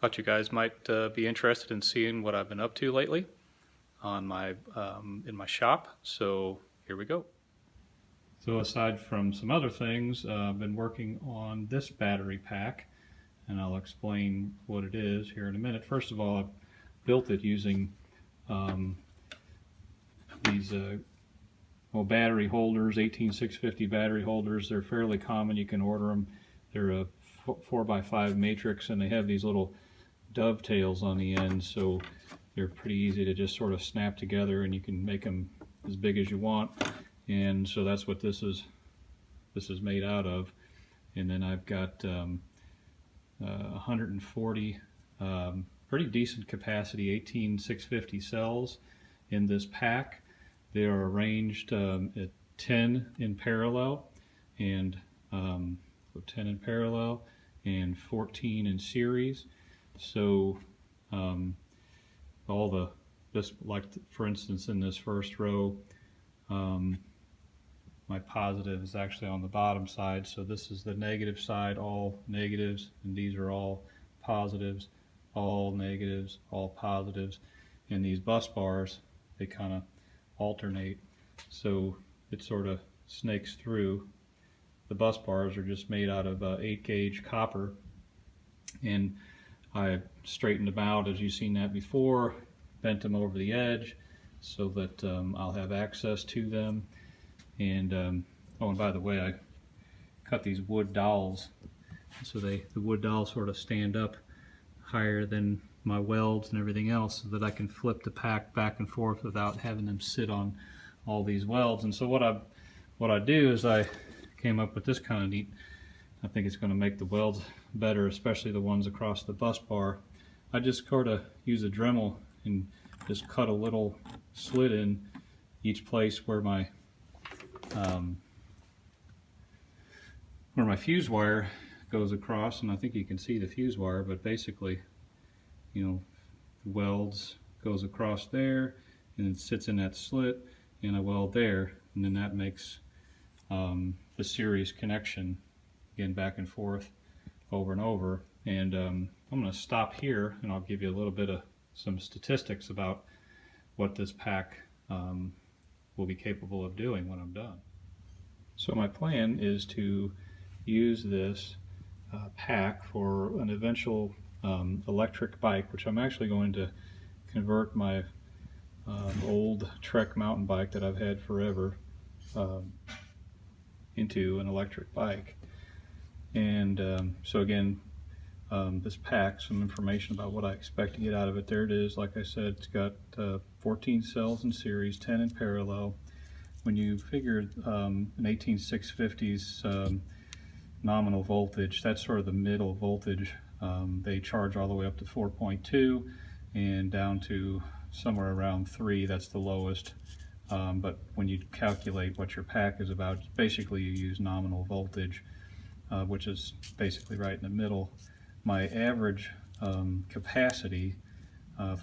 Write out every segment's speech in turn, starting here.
Thought you guys might be interested in seeing what I've been up to lately on my in my shop. So here we go. So aside from some other things, I've been working on this battery pack, and I'll explain what it is here in a minute. First of all, I built it using these battery holders, 18650 battery holders. They're fairly common. You can order them. They're a 4x5 matrix, and they have these little dovetails on the end, so they're pretty easy to just sort of snap together, and you can make them as big as you want. And so that's what this is made out of. And then I've got 140 pretty decent capacity 18650 cells in this pack. They are arranged at 10 in parallel, and 10 in parallel and 14 in series. So like for instance in this first row, my positive is actually on the bottom side, so this is the negative side, all negatives, and these are all positives, all negatives, all positives. And these bus bars, they kind of alternate, so it sort of snakes through. The bus bars are just made out of 8-gauge copper, and I straightened them out as you've seen that before, bent them over the edge so that I'll have access to them. And oh, and by the way, I cut these wood dowels, so the wood dowels sort of stand up higher than my welds and everything else, so that I can flip the pack back and forth without having them sit on all these welds. And so what I do is I came up with this kind of neat, I think it's going to make the welds better, especially the ones across the bus bar. I just sort of use a Dremel and just cut a little slit in each place where my fuse wire goes across, and I think you can see the fuse wire, but basically, you know, the welds goes across there and it sits in that slit, and a weld there, and then that makes the series connection again back and forth over and over. And I'm going to stop here, and I'll give you a little bit of some statistics about what this pack will be capable of doing when I'm done. So my plan is to use this pack for an eventual electric bike, which I'm actually going to convert my old Trek mountain bike that I've had forever into an electric bike. And so again, this pack, some information about what I expect to get out of it. There it is. Like I said, it's got 14 cells in series, 10 in parallel. When you figure an 18650's nominal voltage, that's sort of the middle voltage. They charge all the way up to 4.2 and down to somewhere around 3. That's the lowest. But when you calculate what your pack is about, basically you use nominal voltage, which is basically right in the middle. My average capacity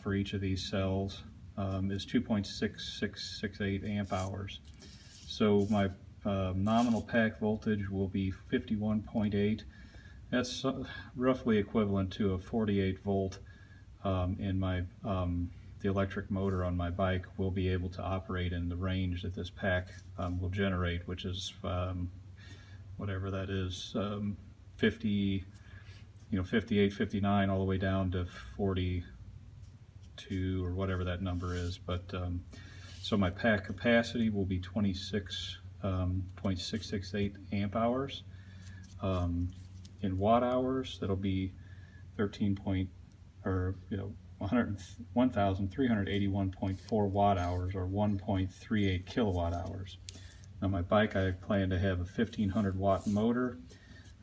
for each of these cells is 2.6668 amp hours. So my nominal pack voltage will be 51.8. That's roughly equivalent to a 48 volt, and my the electric motor on my bike will be able to operate in the range that this pack will generate, which is whatever that is, 50, 58, 59, all the way down to 42 or whatever that number is. But so my pack capacity will be 26.668 amp hours. In watt hours, that'll be 1,381.4 watt hours, or 1.38 kilowatt hours. Now my bike, I plan to have a 1500 watt motor.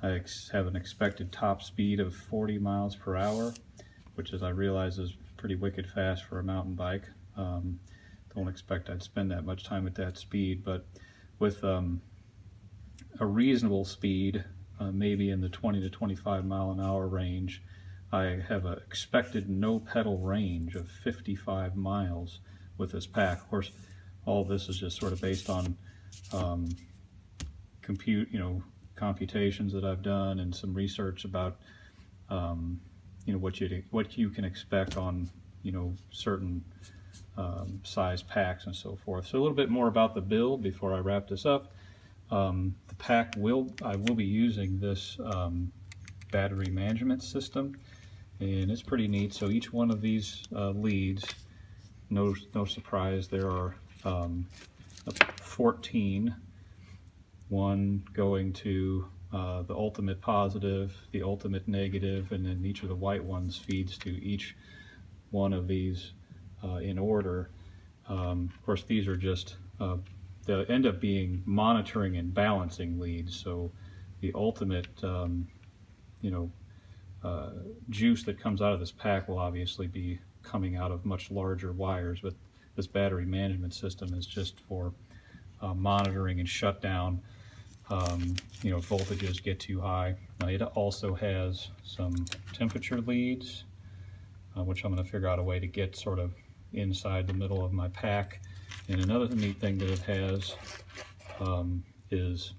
I have an expected top speed of 40 miles per hour, which, as I realize, is pretty wicked fast for a mountain bike. Don't expect I'd spend that much time at that speed, but with a reasonable speed, maybe in the 20 to 25 mile an hour range, I have an expected no pedal range of 55 miles with this pack. Of course, all this is just sort of based on computations that I've done and some research about what you can expect on certain size packs and so forth. So a little bit more about the build before I wrap this up. The pack I will be using this battery management system, and it's pretty neat. So each one of these leads, no surprise, there are 14, one going to the ultimate positive, the ultimate negative, and then each of the white ones feeds to each one of these in order. Of course, these are just they end up being monitoring and balancing leads. So the ultimate juice that comes out of this pack will obviously be coming out of much larger wires, but this battery management system is just for monitoring and shutdown. Voltages get too high. It also has some temperature leads, which I'm going to figure out a way to get sort of inside the middle of my pack. And another neat thing that it has is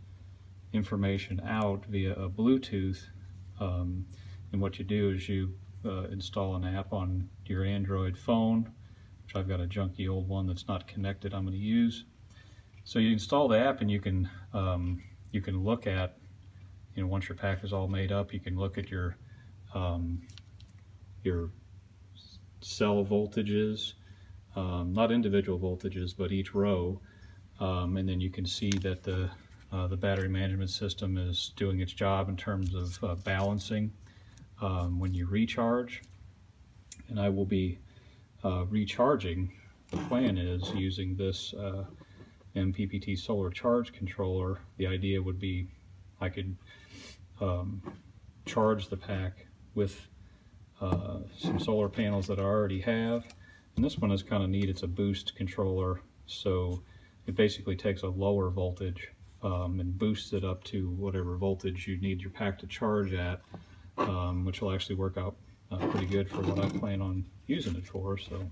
information out via a Bluetooth. And what you do is you install an app on your Android phone, which I've got a junky old one that's not connected I'm going to use. So you install the app and you can look at, once your pack is all made up, you can look at your cell voltages, not individual voltages, but each row, and then you can see that the battery management system is doing its job in terms of balancing when you recharge. And I will be recharging. The plan is using this MPPT solar charge controller. The idea would be I could charge the pack with some solar panels that I already have. And this one is kind of neat. It's a boost controller, so it basically takes a lower voltage and boosts it up to whatever voltage you need your pack to charge at, which will actually work out pretty good for what I plan on using it for. So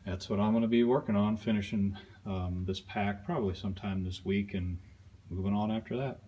that's what I'm going to be working on, finishing this pack probably sometime this week and moving on after that.